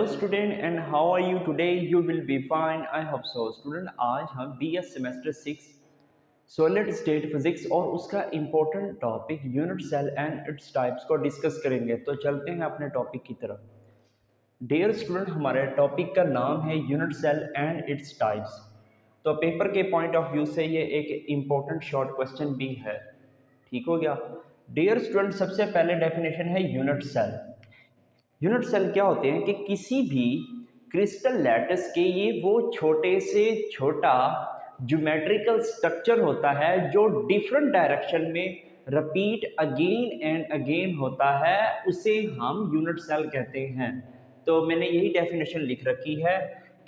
student, and how are you today? You will be fine, I hope so. Student, आज हम BS semester 6 solid state physics और उसका important topic unit cell and its types को discuss करेंगे। तो चलते हैं अपने टॉपिक की तरफ। डियर स्टूडेंट, हमारे टॉपिक का नाम है unit cell and its types. तो पेपर के पॉइंट ऑफ व्यू से ये एक इम्पोर्टेंट शॉर्ट क्वेश्चन भी है। ठीक हो गया। डियर स्टूडेंट, सबसे पहले डेफिनेशन है यूनिट सेल। यूनिट सेल क्या होते हैं कि किसी भी क्रिस्टल लैटिस के ये वो छोटे से छोटा ज्योमेट्रिकल स्ट्रक्चर होता है जो डिफरेंट डायरेक्शन में रिपीट अगेन एंड अगेन होता है, उसे हम यूनिट सेल कहते हैं। तो मैंने यही डेफिनेशन लिख रखी है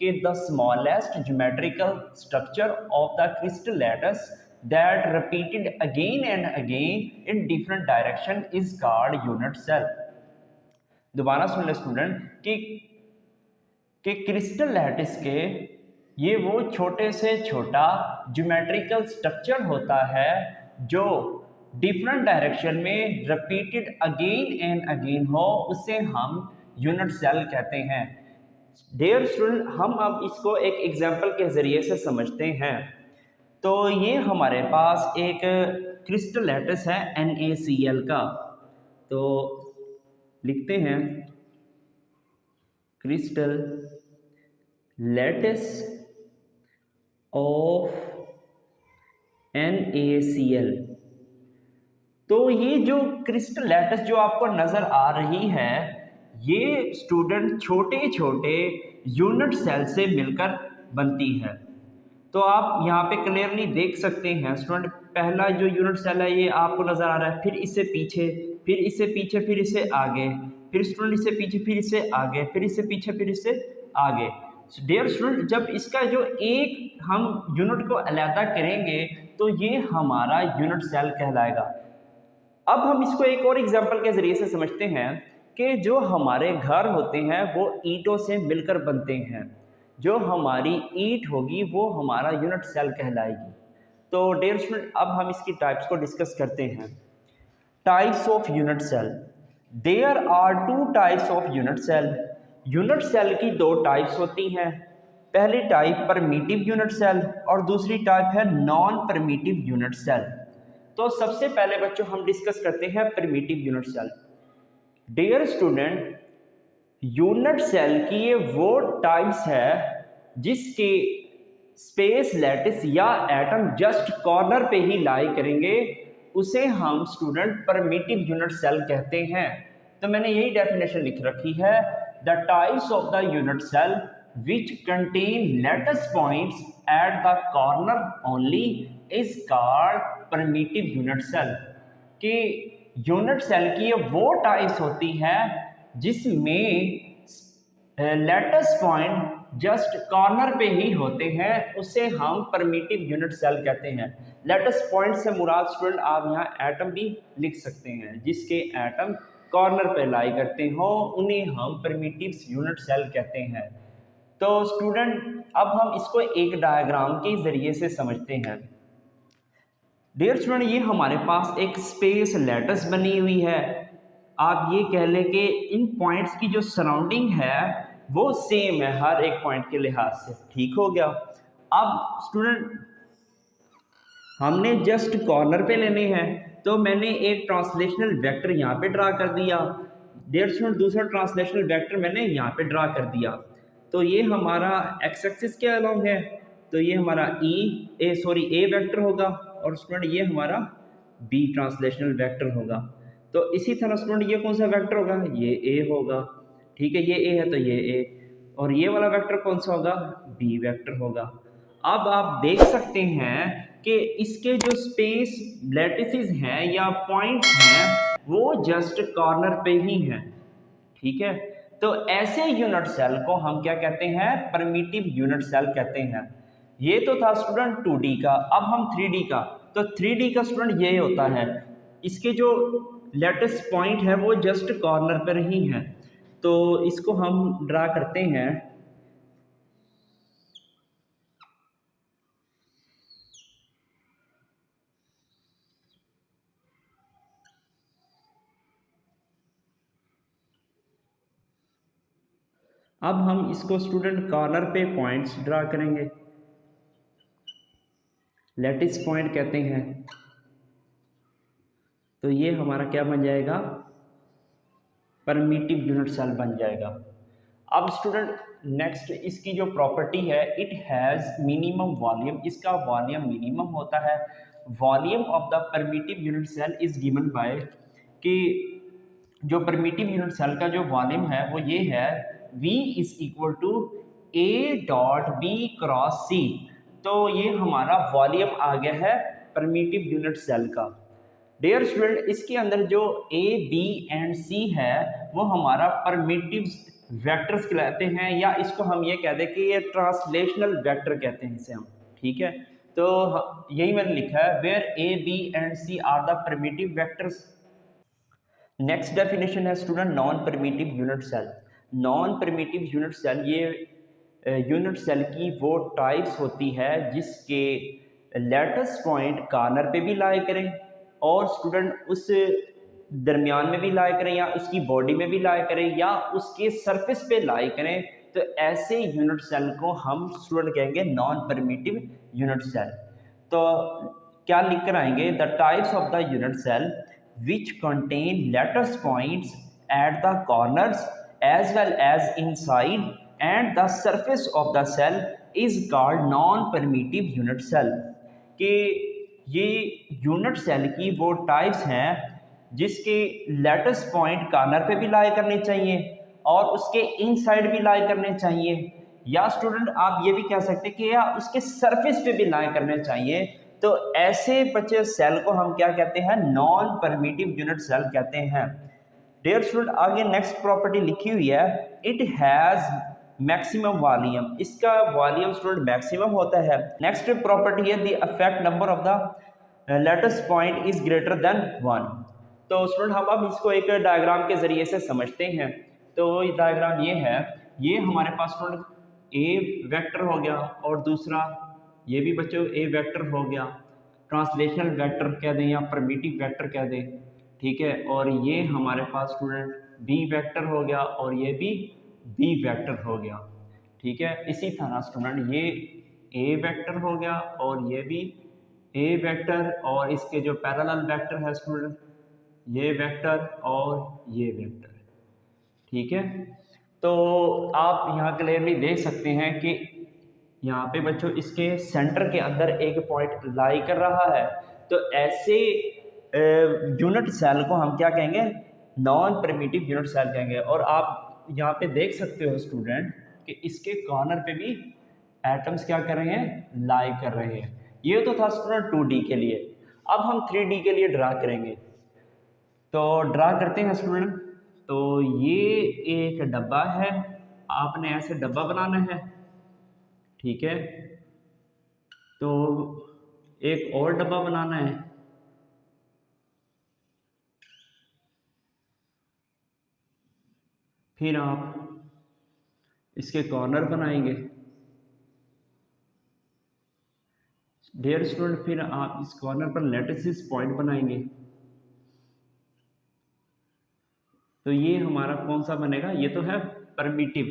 कि the smallest geometrical structure of the crystal lattice that repeated again and again in different direction is called unit cell। दोबारा सुन ले स्टूडेंट कि क्रिस्टल लैटिस के ये वो छोटे से छोटा ज्योमेट्रिकल स्ट्रक्चर होता है जो डिफरेंट डायरेक्शन में रिपीटेड अगेन एंड अगेन हो, उसे हम यूनिट सेल कहते हैं। डियर स्टूडेंट, हम अब इसको एक एग्जांपल के ज़रिए से समझते हैं। तो ये हमारे पास एक क्रिस्टल लैटिस है NaCl का। तो लिखते हैं क्रिस्टल लैटिस ऑफ NaCl। तो ये जो क्रिस्टल लैटिस जो आपको नज़र आ रही है, ये स्टूडेंट छोटे छोटे यूनिट सेल से मिलकर बनती है। तो आप यहाँ पे क्लियरली देख सकते हैं स्टूडेंट, पहला जो यूनिट सेल है ये आपको नज़र आ रहा है, फिर इससे पीछे, फिर इससे पीछे, फिर इससे आगे, फिर स्टूडेंट इससे पीछे, फिर इससे आगे, फिर इससे पीछे, फिर इससे आगे। डियर स्टूडेंट, जब इसका जो एक हम यूनिट को अलहदा करेंगे तो ये हमारा यूनिट सेल कहलाएगा। अब हम इसको एक और एग्जाम्पल के ज़रिए से समझते हैं कि जो हमारे घर होते हैं वो ईंटों से मिलकर बनते हैं। जो हमारी ईंट होगी वो हमारा यूनिट सेल कहलाएगी। तो डियर स्टूडेंट, अब हम इसकी टाइप्स को डिस्कस करते हैं। Types of unit cell. There are two types of unit cell. Unit cell की दो टाइप्स होती हैं। पहली टाइप परमीटिव यूनिट सेल और दूसरी टाइप है नॉन परमीटिव यूनिट सेल। तो सबसे पहले बच्चों हम डिस्कस करते हैं primitive unit cell. Dear student, unit cell की ये वो टाइप्स है जिसके स्पेस लैटिस या एटम जस्ट कॉर्नर पे ही लाई करेंगे, उसे हम स्टूडेंट परमीटिव यूनिट सेल कहते हैं। तो मैंने यही डेफिनेशन लिख रखी है, the types of the unit cell which contain lattice points at the corner only is called primitive unit cell. कि यूनिट सेल की ये वो टाइप्स होती है जिसमें लैटिस पॉइंट जस्ट कॉर्नर पे ही होते हैं, उसे हम परमीटिव यूनिट सेल कहते हैं। लैटिस पॉइंट से मुराद स्टूडेंट आप यहाँ एटम भी लिख सकते हैं, जिसके एटम कॉर्नर पे लाई करते हो उन्हें हम परमीटिव यूनिट सेल कहते हैं। तो स्टूडेंट, अब हम इसको एक डायग्राम के जरिए से समझते हैं। डियर स्टूडेंट, ये हमारे पास एक स्पेस लैटिस बनी हुई है। आप ये कह लें कि इन पॉइंट्स की जो सराउंडिंग है वो सेम है हर एक पॉइंट के लिहाज से। ठीक हो गया। अब स्टूडेंट, हमने जस्ट कॉर्नर पे लेने हैं, तो मैंने एक ट्रांसलेशनल वेक्टर यहाँ पे ड्रा कर दिया। डियर स्टूडेंट, दूसरा ट्रांसलेशनल वेक्टर मैंने यहाँ पे ड्रा कर दिया। तो ये हमारा एक्स एक्सिस के अलोंग है, तो ये हमारा ए वेक्टर होगा, और स्टूडेंट ये हमारा बी ट्रांसलेशनल वेक्टर होगा। तो इसी तरह स्टूडेंट ये कौन सा वेक्टर होगा, ये ए होगा। ठीक है, ये ए है तो ये ए, और ये वाला वेक्टर कौन सा होगा, बी वेक्टर होगा। अब आप देख सकते हैं कि इसके जो स्पेस लैटिसेस हैं या पॉइंट्स हैं वो जस्ट कॉर्नर पे ही हैं। ठीक है, तो ऐसे यूनिट सेल को हम क्या कहते हैं, परमीटिव यूनिट सेल कहते हैं। ये तो था स्टूडेंट 2D का। अब हम 3D का। तो 3D का स्टूडेंट ये होता है, इसके जो लेटेस्ट पॉइंट है वो जस्ट कॉर्नर पर ही है। तो इसको हम ड्रा करते हैं। अब हम इसको स्टूडेंट कॉर्नर पे पॉइंट्स ड्रा करेंगे, लैटिस पॉइंट कहते हैं। तो ये हमारा क्या बन जाएगा, परमिटिव यूनिट सेल बन जाएगा। अब स्टूडेंट नेक्स्ट इसकी जो प्रॉपर्टी है, इट हैज़ मिनिमम वॉल्यूम, इसका वॉल्यूम मिनिमम होता है। Volume of the primitive unit cell is given by, कि जो परमिटिव यूनिट सेल का जो वॉल्यूम है वो ये है, V is equal to A dot B cross C। तो ये हमारा वॉल्यूम आ गया है परमिटिव यूनिट सेल का। डियर स्टूडेंट, इसके अंदर जो A, B एंड C है वो हमारा परमिटिव वेक्टर्स कहलाते हैं, या इसको हम ये कहते हैं कि ये ट्रांसलेशनल वेक्टर कहते हैं इसे हम, ठीक है। तो यही मैंने लिखा है, where A, B and C are the primitive vectors. Next definition है student non primitive unit cell. Non primitive unit cell, ये यूनिट सेल की वो टाइप्स होती है जिसके लेटेस्ट पॉइंट कॉर्नर पे भी लाई करें और स्टूडेंट उस दरमियान में भी लाई करें, या उसकी बॉडी में भी लाई करें, या उसके सरफेस पे लाई करें। तो ऐसे यूनिट सेल को हम स्टूडेंट कहेंगे नॉन परमिटिव यूनिट सेल। तो क्या लिख कर आएंगे, the types of the unit cell which contain lattice points at the corners as well as inside and the surface of the cell is called non-permittive unit cell। कि ये unit cell की वो types हैं जिसके latest point corner पे भी लाई करने चाहिए और उसके इनसाइड भी लाई करने चाहिए, या स्टूडेंट आप ये भी कह सकते हैं कि या उसके सरफेस पे भी लाई करने चाहिए। तो ऐसे बचे सेल को हम क्या कहते हैं, नॉन परमिटिव यूनिट सेल कहते हैं। डियर स्टूडेंट, आगे नेक्स्ट प्रॉपर्टी लिखी हुई है, इट हैज मैक्सिमम वॉल्यूम, इसका वॉल्यूम स्टूडेंट मैक्सिमम होता है। नेक्स्ट प्रॉपर्टी है, the effect number of the latest point is greater than 1। तो स्टूडेंट हम अब इसको एक डायग्राम के जरिए से समझते हैं। तो डायग्राम ये है, ये हमारे पास स्टूडेंट ए वेक्टर हो गया और दूसरा ये भी बच्चों ए वेक्टर हो गया, ट्रांसलेशनल वेक्टर कह दें या परमिटिव वेक्टर कह दें, ठीक है। और ये हमारे पास स्टूडेंट बी वेक्टर हो गया और ये भी बी वेक्टर हो गया, ठीक है। इसी तरह स्टूडेंट ये ए वेक्टर हो गया और ये भी ए वेक्टर, और इसके जो पैरेलल वेक्टर है स्टूडेंट ये वेक्टर और ये वेक्टर, ठीक है। तो आप यहाँ क्लियरली देख सकते हैं कि यहाँ पे बच्चों इसके सेंटर के अंदर एक पॉइंट लाई कर रहा है। तो ऐसे यूनिट सेल को हम क्या कहेंगे, नॉन परमिटिव यूनिट सेल कहेंगे। और आप यहाँ पे देख सकते हो स्टूडेंट कि इसके कॉर्नर पे भी एटम्स क्या कर रहे हैं, लाई कर रहे हैं। ये तो था स्टूडेंट 2D के लिए। अब हम 3D के लिए ड्रा करेंगे। तो ड्रा करते हैं स्टूडेंट। तो ये एक डब्बा है, आपने ऐसे डब्बा बनाना है, ठीक है। तो एक और डब्बा बनाना है, फिर आप इसके कॉर्नर बनाएंगे। डियर स्टूडेंट, फिर आप इस कॉर्नर पर लेटिस पॉइंट बनाएंगे। तो ये हमारा कौन सा बनेगा, ये तो है परमिटिव।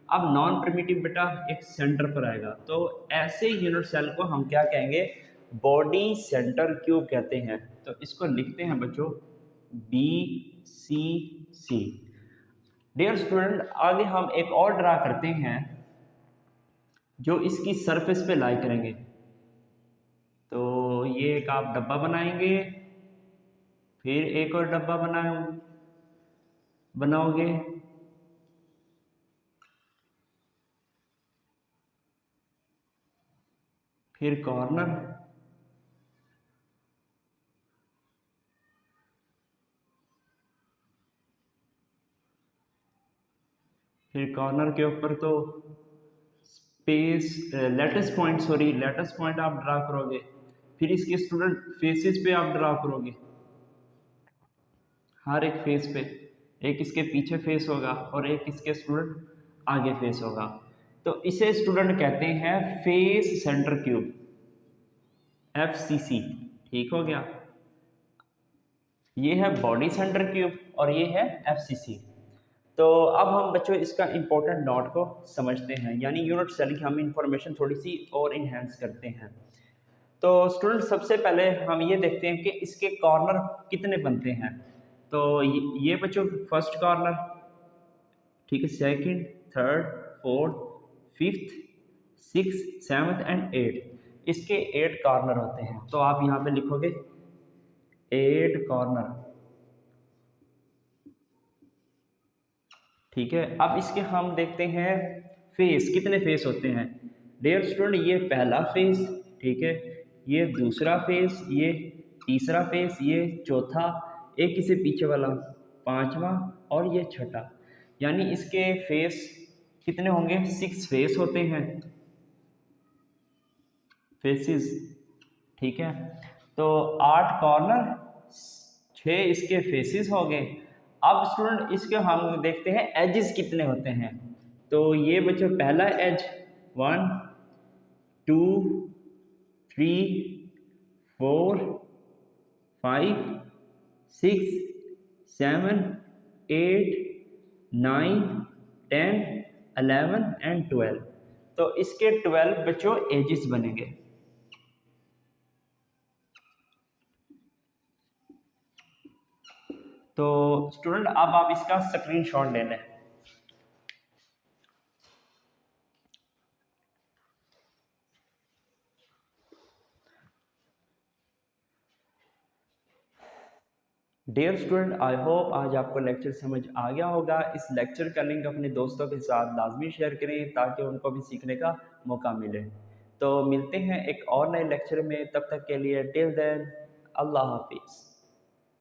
अब नॉन परमिटिव बेटा एक सेंटर पर आएगा। तो ऐसे यूनिट सेल को हम क्या कहेंगे, बॉडी सेंटर क्यूब कहते हैं। तो इसको लिखते हैं बच्चों BCC। डियर स्टूडेंट, आगे हम एक और ड्रा करते हैं जो इसकी सरफेस पे लाई करेंगे। तो ये एक आप डब्बा बनाएंगे, फिर एक और डब्बा बनाओगे, फिर कॉर्नर, फिर कॉर्नर के ऊपर तो स्पेस लेटेस्ट पॉइंट आप ड्रा करोगे। फिर इसके स्टूडेंट फेसेस पे आप ड्रा करोगे, हर एक फेस पे, एक इसके पीछे फेस होगा और एक इसके स्टूडेंट आगे फेस होगा। तो इसे स्टूडेंट कहते हैं फेस सेंटर क्यूब, FCC, ठीक हो गया। ये है बॉडी सेंटर क्यूब और ये है FCC। तो अब हम बच्चों इसका इम्पोर्टेंट नोट को समझते हैं, यानी यूनिट सेल की हम इंफॉर्मेशन थोड़ी सी और इन्हेंस करते हैं। तो स्टूडेंट सबसे पहले हम ये देखते हैं कि इसके कॉर्नर कितने बनते हैं। तो ये बच्चों फर्स्ट कॉर्नर, ठीक है, second, third, fourth, fifth, six, seventh and eight, इसके 8 कॉर्नर होते हैं। तो आप यहाँ पे लिखोगे 8 कॉर्नर, ठीक है। अब इसके हम देखते हैं फेस, कितने फेस होते हैं। डियर स्टूडेंट, ये पहला फेस, ठीक है, ये दूसरा फेस, ये तीसरा फेस, ये चौथा, एक इसे पीछे वाला पांचवा, और ये छठा। यानी इसके फेस कितने होंगे, 6 फेस होते हैं, फेसिस, ठीक है। तो 8 कॉर्नर, 6 इसके फेसिस हो गए। अब स्टूडेंट इसके हम देखते हैं एजेस कितने होते हैं। तो ये बच्चों पहला एज 1 2 3 4 5 6 7 8 9 10 11 एंड 12। तो इसके 12 बच्चों एजेस बनेंगे। तो स्टूडेंट अब आप इसका स्क्रीनशॉट ले लें। डियर स्टूडेंट, आई होप आज आपको लेक्चर समझ आ गया होगा। इस लेक्चर का लिंक अपने दोस्तों के साथ लाजमी शेयर करें ताकि उनको भी सीखने का मौका मिले। तो मिलते हैं एक और नए लेक्चर में, तब तक के लिए टिल देन अल्लाह हाफिज़।